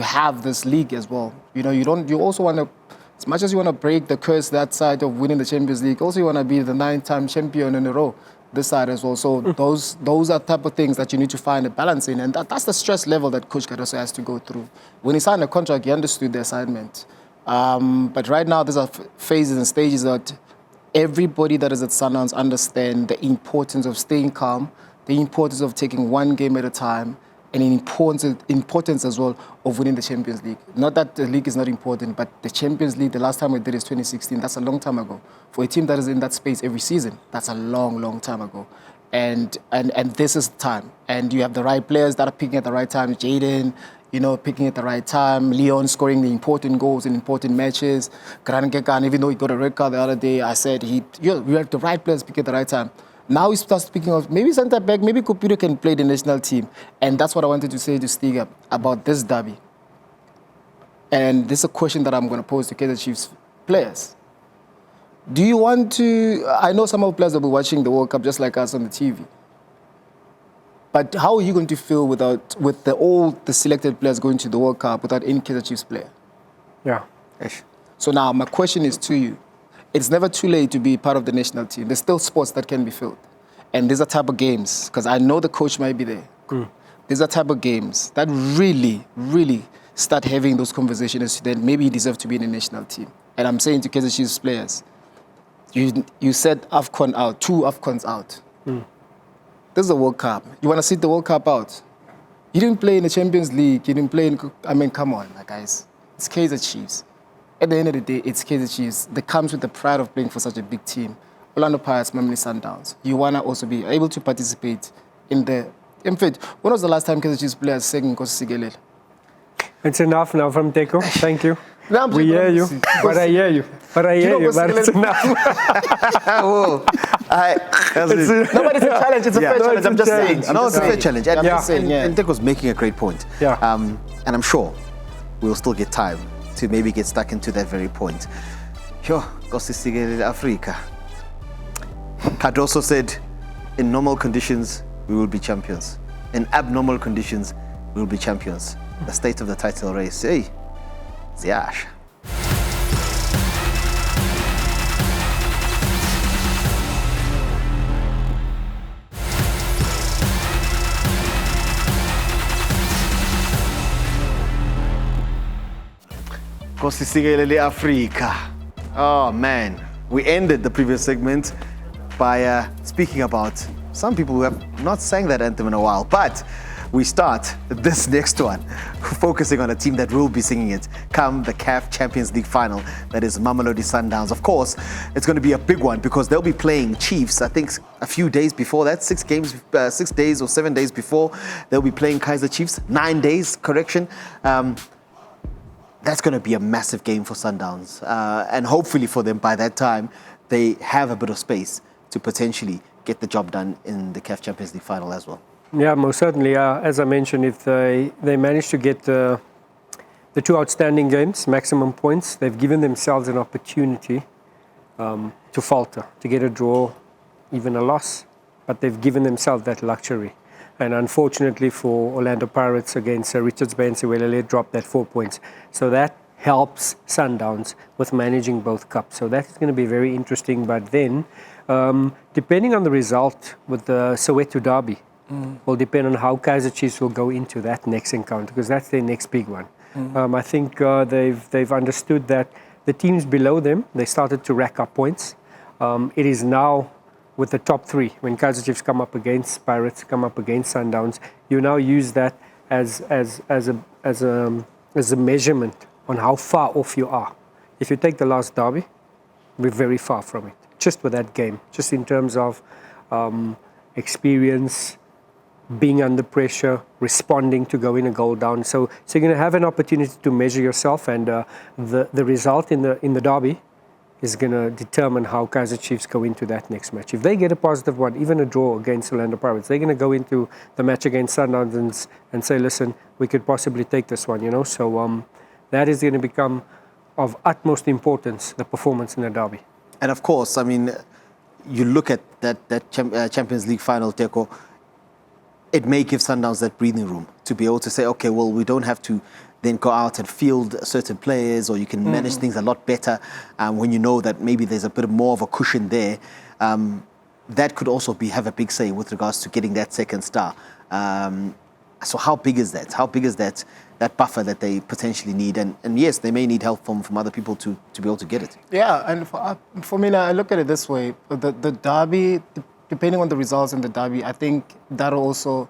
have this league as well. You also want to, as much as you want to break the curse that side of winning the Champions League, also you want to be the 9-time champion in a row. This side as well. So those are type of things that you need to find a balance in. And that's the stress level that Coach Cardoso has to go through. When he signed the contract, he understood the assignment. But right now, there's phases and stages that everybody that is at Sundowns understand the importance of staying calm, the importance of taking one game at a time, and the importance as well of winning the Champions League. Not that the league is not important, but the Champions League, the last time we did is 2016. That's a long time ago. For a team that is in that space every season, that's a long, long time ago. And this is the time. And you have the right players that are picking at the right time. Jaden, picking at the right time. Leon scoring the important goals in important matches. Grangekan, even though he got a red card the other day, I said you have the right players picking at the right time. Now he starts speaking of maybe centre back, maybe Computer can play the national team. And that's what I wanted to say to Stiga about this derby. And this is a question that I'm going to pose to Kaizer Chiefs players. Do you want to... I know some of the players will be watching the World Cup just like us on the TV. But how are you going to feel with all the selected players going to the World Cup without any Kaizer Chiefs player?
Yeah.
So now my question is to you. It's never too late to be part of the national team. There's still sports that can be filled. And these are type of games, because I know the coach might be there. These are type of games that really, really start having those conversations that maybe you deserve to be in the national team. And I'm saying to Kaizer Chiefs players, you said AFCON out, 2 AFCONs out. This is a World Cup. You want to sit the World Cup out? You didn't play in the Champions League. You didn't play in... come on, guys. It's Kaizer Chiefs. At the end of the day, it's Kaizer Chiefs that comes with the pride of playing for such a big team. Orlando Pirates, Mamini Sundowns. You want to also be able to participate in the... In fact, when was the last time Kaizer Chiefs players sang Nkosi Sikelel?
It's enough now from Teko. Thank you. We hear you, but I hear you. But it's enough.
No, but it's a challenge. It's a fair challenge. I'm just saying. No, it's a fair challenge. And Teko's making a great point.
Yeah.
And I'm sure we'll still get time to maybe get stuck into that very point. Nkosi Sikelel Africa. Cardoso said, in normal conditions, we will be champions. In abnormal conditions, we will be champions. The state of the title race. Hey, Ziash. Kosisigele Africa. Oh man, we ended the previous segment by speaking about some people who have not sang that anthem in a while, but we start this next one focusing on a team that will be singing it come the CAF Champions League final. That is Mamelodi Sundowns. Of course, it's going to be a big one because they'll be playing Chiefs, I think a few days before that, 6 days or 7 days before. They'll be playing Kaizer Chiefs, 9 days, correction. That's going to be a massive game for Sundowns. And hopefully for them, by that time, they have a bit of space to potentially get the job done in the CAF Champions League final as well.
Yeah, most certainly. As I mentioned, if they manage to get the 2 outstanding games, maximum points, they've given themselves an opportunity to falter, to get a draw, even a loss. But they've given themselves that luxury. And unfortunately for Orlando Pirates against Richards Bay and Siwelele dropped that 4 points. So that helps Sundowns with managing both cups. So that's going to be very interesting. But then, depending on the result with the Soweto Derby, will depend on how Kaizer Chiefs will go into that next encounter, because that's their next big one. I think they've understood that the teams below them, they started to rack up points. It is now with the top 3, when Kaizer Chiefs come up against Pirates, come up against Sundowns, you now use that as a measurement on how far off you are. If you take the last derby, we're very far from it, just with that game, just in terms of experience, being under pressure, responding to going a goal down. So you're going to have an opportunity to measure yourself, and the result in the derby is going to determine how Kaizer Chiefs go into that next match. If they get a positive one, even a draw against Orlando Pirates, they're going to go into the match against Sundowns and say, listen, we could possibly take this one, you know. So that is going to become of utmost importance, the performance in the derby.
And of course, I mean, you look at that Champions League final, Teko, it may give Sundowns that breathing room to be able to say, okay, well, we don't have to then go out and field certain players, or you can manage things a lot better when you know that maybe there's a bit more of a cushion there. That could also have a big say with regards to getting that second star. So how big is that? How big is that buffer that they potentially need? And yes, they may need help from other people to be able to get it.
Yeah, and for me, I look at it this way. The derby, depending on the results in the derby, I think that'll also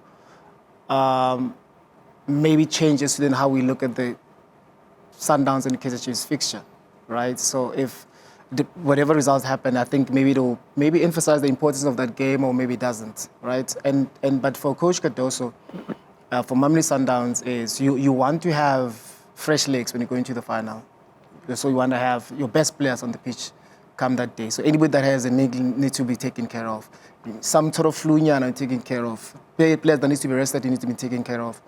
maybe changes then how we look at the Sundowns and Kaizer Chiefs fixture, right? So if whatever results happen, I think maybe it'll emphasize the importance of that game, or maybe it doesn't, right? But for Coach Cardoso, for Mamelodi Sundowns, is you want to have fresh legs when you go into the final. So you want to have your best players on the pitch come that day. So anybody that has a need to be taken care of. Some sort of flu not taken care of. Players that need to be rested need to be taken care of.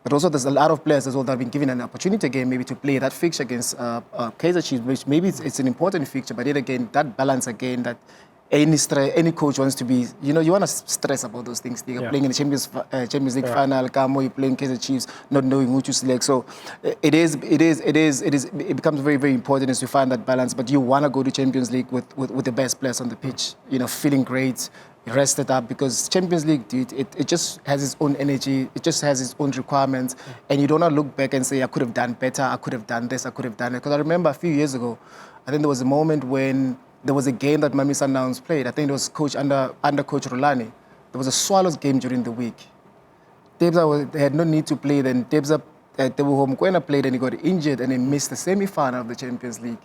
But also there's a lot of players as well that have been given an opportunity again maybe to play that fixture against Kaizer Chiefs, which maybe it's an important fixture, but then again, that balance again, that any coach wants to be, you want to stress about those things. You're playing in the Champions League final, you're playing Kaizer Chiefs, not knowing who to select. So it becomes very, very important as you find that balance, but you want to go to Champions League with the best players on the pitch, feeling great, rested up, because Champions League, dude, it just has its own energy, it just has its own requirements, and you don't want to look back and say, I could have done better, I could have done this, I could have done it. Because I remember a few years ago, I think there was a moment when there was a game that Mamelodi Sundowns played. I think it was under Coach Rulani. There was a Swallows game during the week. Debza had no need to play then. Debza Tebuho played and he got injured and he missed the semi-final of the Champions League.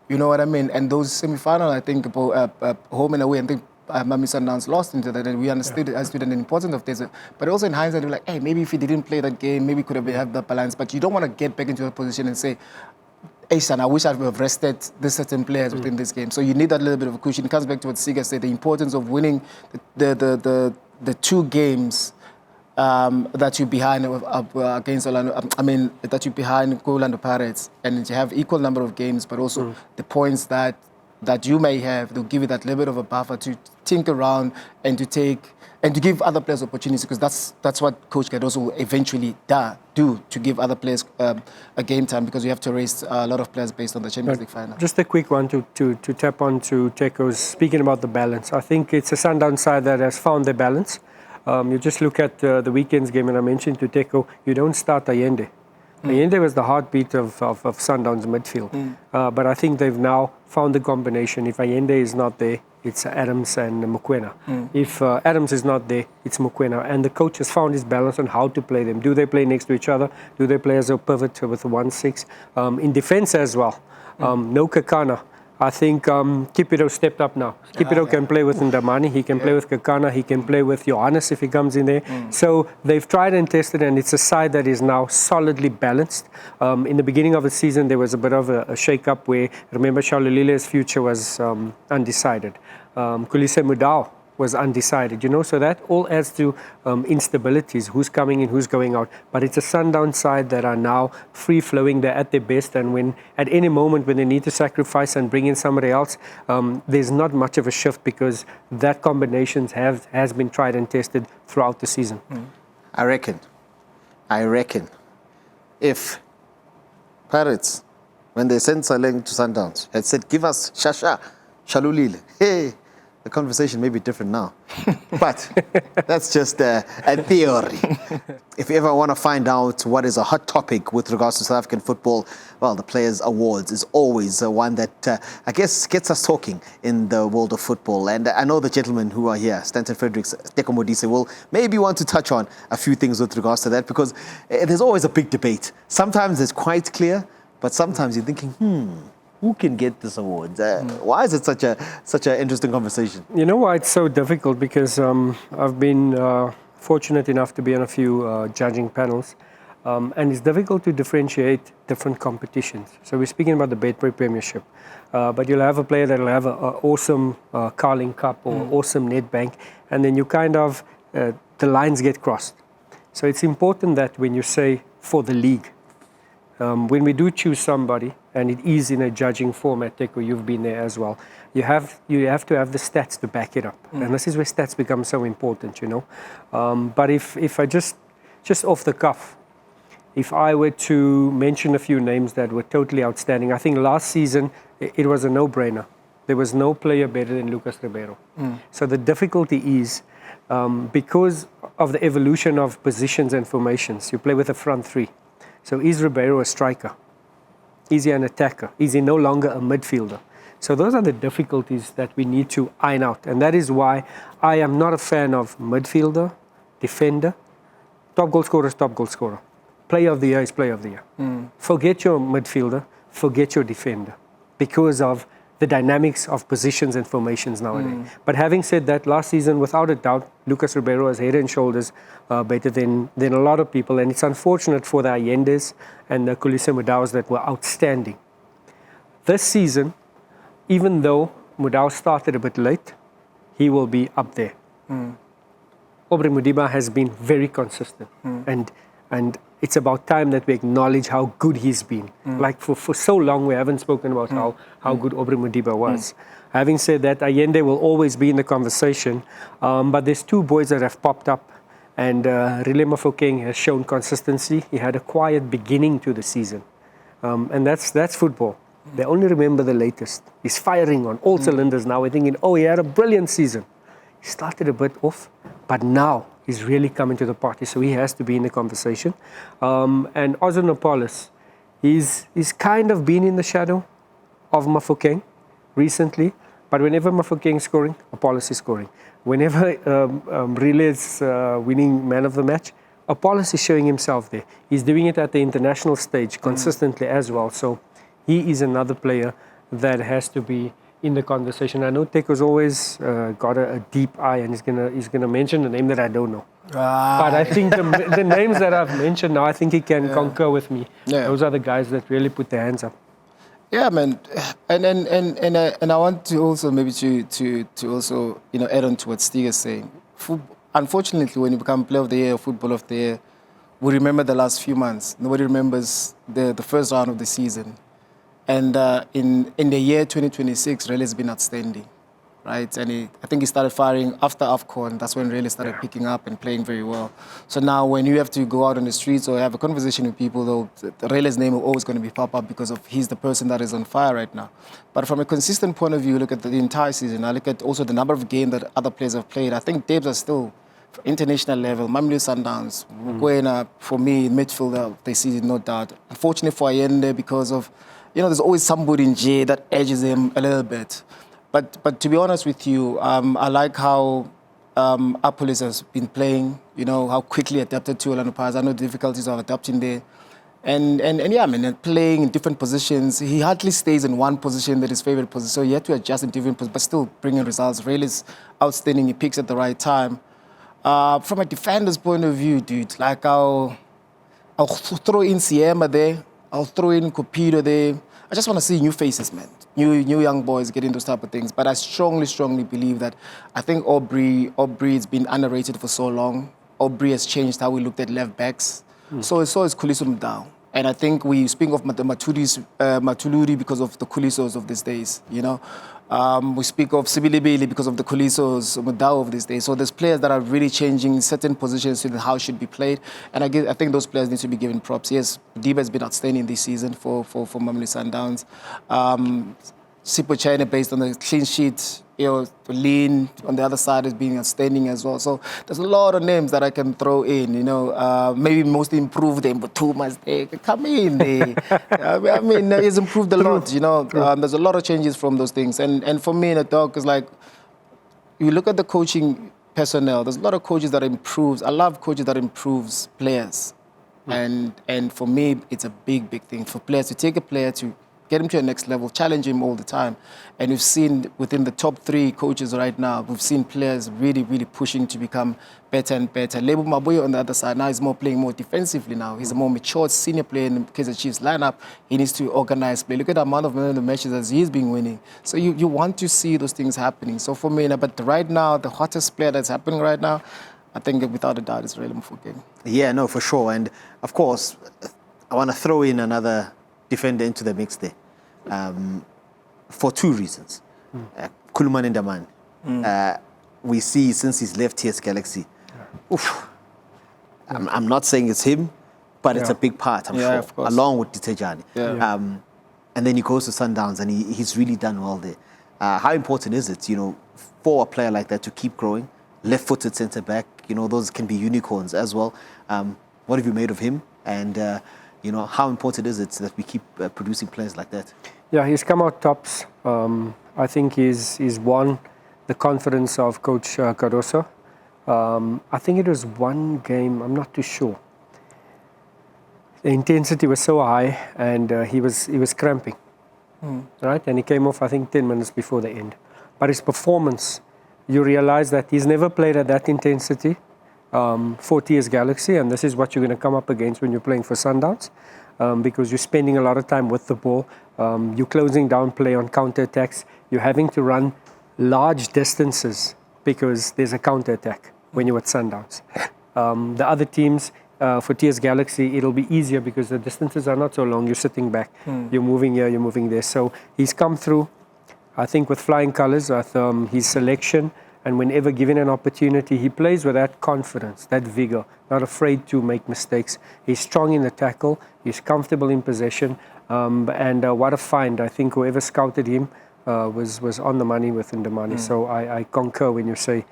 You know what I mean? And those semi-final, I think, home and away, I think Mamelodi Sundowns lost into that, and we understood the importance of this. But also in hindsight, we're like, hey, maybe if he didn't play that game, maybe could have that balance. But you don't want to get back into a position and say, hey, son, I wish I would have rested these certain players within this game. So you need that little bit of a cushion. It comes back to what Siga said, the importance of winning the 2 games that you're behind against Orlando. that you're behind Orlando Pirates, and you have equal number of games, but also the points that that you may have. They'll give you that little bit of a buffer to think around and to give other players opportunities, because that's what Coach Cardoso will eventually do, to give other players a game time, because you have to raise a lot of players based on the Champions League final.
Just a quick one to tap on to Teko's, speaking about the balance. I think it's a Sundowns side that has found their balance. You just look at the weekend's game, and I mentioned to Teko, you don't start Allende. Allende was the heartbeat of Sundowns midfield. But I think they've now found the combination. If Allende is not there, it's Adams and Mokoena. If Adams is not there, it's Mokoena. And the coach has found his balance on how to play them. Do they play next to each other? Do they play as a pivot with a 1-6? In defense as well. No Kakana. I think Kipido stepped up now. Kipido can play with Ndamani, he can play with Kakana, he can play with Johannes if he comes in there. So they've tried and tested, and it's a side that is now solidly balanced. In the beginning of the season, there was a bit of a shake-up where, remember, Shalulile's future was undecided. Kulise Mudau was undecided, so that all adds to instabilities, who's coming in, who's going out. But it's a Sundown side that are now free-flowing, they're at their best, and when at any moment when they need to sacrifice and bring in somebody else, there's not much of a shift, because that combinations has been tried and tested throughout the season.
I reckon if Pirates, when they sent Saleng to Sundowns, had said, give us Shalulile, hey, the conversation may be different now. But that's just a theory. If you ever want to find out what is a hot topic with regards to South African football, well, the Players' Awards is always one that, I guess, gets us talking in the world of football. And I know the gentlemen who are here, Stanton, Fredericks, Teko, Modise, will maybe want to touch on a few things with regards to that, because there's always a big debate. Sometimes it's quite clear, but sometimes you're thinking, who can get this award? Why is it such an interesting conversation?
You know why it's so difficult? Because I've been fortunate enough to be on a few judging panels, and it's difficult to differentiate different competitions. So we're speaking about the Betway Premiership, but you'll have a player that'll have an awesome Carling Cup or awesome Nedbank, and then you kind of, the lines get crossed. So it's important that when you say for the league, when we do choose somebody, and it is in a judging format, Teko, you've been there as well, you have to have the stats to back it up. And this is where stats become so important, But if I just off the cuff, if I were to mention a few names that were totally outstanding, I think last season it was a no-brainer. There was no player better than Lucas Ribeiro. So the difficulty is, because of the evolution of positions and formations, you play with a front three. So is Ribeiro a striker? Is he an attacker? Is he no longer a midfielder? So those are the difficulties that we need to iron out. And that is why I am not a fan of midfielder, defender. Top goal scorer is top goal scorer. Player of the year is player of the year. Forget your midfielder, forget your defender, because of the dynamics of positions and formations nowadays. But having said that, last season, without a doubt, Lucas Ribeiro was head and shoulders better than a lot of people. And it's unfortunate for the Allendes and the Kulise Mudaus that were outstanding. This season, even though Mudau started a bit late, he will be up there. Aubrey Modiba has been very consistent. And it's about time that we acknowledge how good he's been. Like for so long, we haven't spoken about how good Aubrey Modiba was. Having said that, Allende will always be in the conversation. But there's two boys that have popped up. And Rile Mafokeng has shown consistency. He had a quiet beginning to the season. And that's football. They only remember the latest. He's firing on all cylinders now. We're thinking, he had a brilliant season. He started a bit off, but now he's really coming to the party, so he has to be in the conversation. And Ozonopolis, he's kind of been in the shadow of Mafokeng recently, but whenever Mafokeng is scoring, Apollos is scoring. Whenever Rile is winning man of the match, Apollos is showing himself there. He's doing it at the international stage consistently as well, so he is another player that has to be in the conversation. I know Teko's always got a deep eye, and he's gonna mention a name that I don't know. But I think the names that I've mentioned now, I think he can concur with me. Those are the guys that really put their hands up.
Yeah, man, and I want to also maybe to also add on to what Stig is saying. Unfortunately, when you become Player of the Year or Football of the Year, we remember the last few months. Nobody remembers the first round of the season. And in the year 2026, really has been outstanding, right? And I think he started firing after AFCON. That's when really started picking up and playing very well. So now when you have to go out on the streets or have a conversation with people, though, Rele's name is always going to be pop up because of he's the person that is on fire right now. But from a consistent point of view, look at the entire season. I look at also the number of games that other players have played. I think Debs are still international level. Mamelodi Sundowns, Gwena, for me, midfielder of the season, no doubt. Unfortunately for Allende, because of, there's always somebody in J that edges him a little bit. But to be honest with you, I like how Apolis has been playing, how quickly adapted to Orlando Pirates. I know the difficulties of adapting there. And yeah, I mean, playing in different positions. He hardly stays in one position that is favorite position. So he had to adjust in different positions, but still bringing results. Really outstanding. He picks at the right time. From a defender's point of view, dude, like I'll throw in Siema there. I'll throw in Cupido there. I just want to see new faces, man. New young boys getting those type of things. But I strongly believe that I think Aubrey's been underrated for so long. Aubrey has changed how we looked at left backs. So is Kuliso down. And I think we speak of Matuludi because of the Kulisos of these days, We speak of Sibilibili because of the Kulisos of these days. So there's players that are really changing certain positions to how it should be played. And I think those players need to be given props. Yes, Diba has been outstanding this season for Mamelodi Sundowns. Sipo China, based on the clean sheet, Lean on the other side is being outstanding as well. So there's a lot of names that I can throw in, maybe most improved them, but too much they come in there. I mean, he's improved a lot, there's a lot of changes from those things. And for me, the talk is like, you look at the coaching personnel, there's a lot of coaches that improves. I love coaches that improves players. And for me, it's a big thing for players to take a player to get him to the next level, challenge him all the time. And we've seen within the top 3 coaches right now, we've seen players really pushing to become better and better. Lebo Maboyo on the other side now is playing more defensively now. He's a more mature senior player in the Kaizer Chiefs lineup. He needs to organize play. Look at the amount of the matches that he's been winning. So you want to see those things happening. So for me, but right now, the hottest player that's happening right now, I think without a doubt, is really Mofokeng.
Yeah, no, for sure. And of course, I want to throw in another defender into the mix there, for 2 reasons. Kuluman Ndaman. We see since he's left TS Galaxy. I'm not saying it's him, but it's a big part, I'm sure,
of course.
along with Ditejani. And then he goes to Sundowns and he's really done well there. How important is it, for a player like that to keep growing? Left-footed centre-back, those can be unicorns as well. What have you made of him? And how important is it that we keep producing players like that?
Yeah, he's come out tops. I think he's won the confidence of Coach Caruso. I think it was one game, I'm not too sure. The intensity was so high and he was cramping, right? And he came off, I think, 10 minutes before the end. But his performance, you realize that he's never played at that intensity for TS Galaxy, and this is what you're going to come up against when you're playing for Sundowns, because you're spending a lot of time with the ball. You're closing down play on counter-attacks. You're having to run large distances because there's a counter-attack when you're at Sundowns. The other teams, for TS Galaxy, it'll be easier because the distances are not so long. You're sitting back. You're moving here, you're moving there. So he's come through, I think, with flying colours, with his selection. And whenever given an opportunity, he plays with that confidence, that vigor, not afraid to make mistakes. He's strong in the tackle. He's comfortable in possession. And what a find. I think whoever scouted him was on the money within the money. So I concur when you say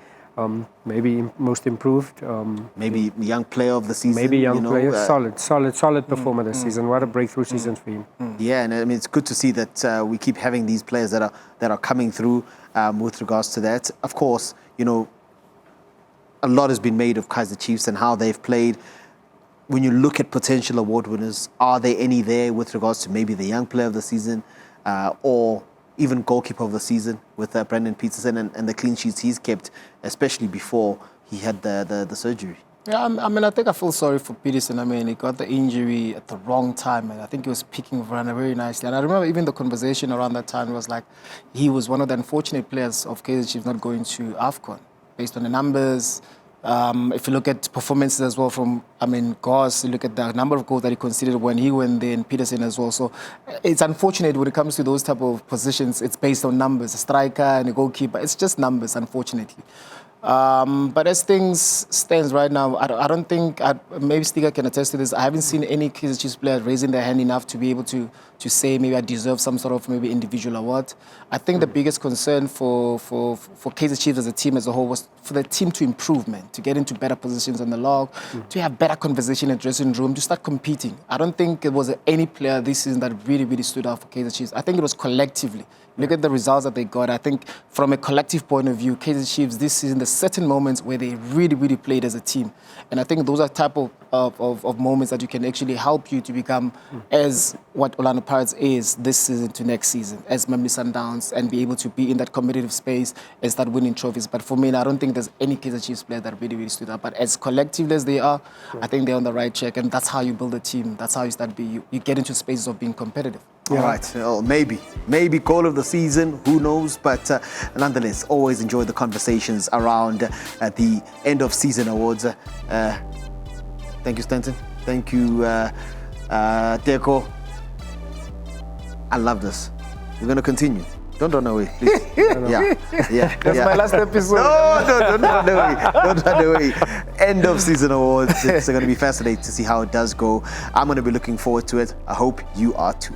maybe most improved.
Maybe young player of the season.
Maybe young player. Solid performer this season. What a breakthrough season for him.
Yeah, and I mean, it's good to see that we keep having these players that are coming through with regards to that. Of course, a lot has been made of Kaizer Chiefs and how they've played. When you look at potential award winners, are there any there with regards to maybe the young player of the season or even goalkeeper of the season with Brendan Peterson and the clean sheets he's kept, especially before he had the surgery?
Yeah, I mean, I think I feel sorry for Peterson. I mean, he got the injury at the wrong time, and I think he was picking Verona very nicely. And I remember even the conversation around that time was like, he was one of the unfortunate players of Kaizer Chiefs not going to AFCON, based on the numbers, If you look at performances as well from, Goss, you look at the number of goals that he conceded when he went there, and Peterson as well. So it's unfortunate when it comes to those type of positions. It's based on numbers, a striker and a goalkeeper. It's just numbers, unfortunately. But as things stands right now, I don't think, maybe Stiga can attest to this, I haven't seen any Kaizer Chiefs player raising their hand enough to be able to say maybe I deserve some sort of maybe individual award. I think the biggest concern for Kaizer Chiefs as a team as a whole was for the team to improve, man, to get into better positions on the log, to have better conversation in the dressing room, to start competing. I don't think it was any player this season that really stood out for Kaizer Chiefs. I think it was collectively. Look at the results that they got. I think from a collective point of view, Kaizer Chiefs this season, there's certain moments where they really played as a team. And I think those are type of moments that you can actually help you to become as what Orlando Pirates is this season to next season, as Mamelodi Sundowns, and be able to be in that competitive space and start winning trophies. But for me, I don't think there's any Kaizer Chiefs player that really stood out. But as collective as they are, I think they're on the right track. And that's how you build a team. That's how you start you get into spaces of being competitive.
Yeah. All right, well, maybe goal of the season, who knows? But nonetheless, always enjoy the conversations around the end of season awards. Thank you, Stanton. Thank you, Teko. I love this. We're going to continue. Don't run away, please. Yeah.
That's my last episode.
No, don't run away. Don't run away. End of season awards. It's going to be fascinating to see how it does go. I'm going to be looking forward to it. I hope you are too.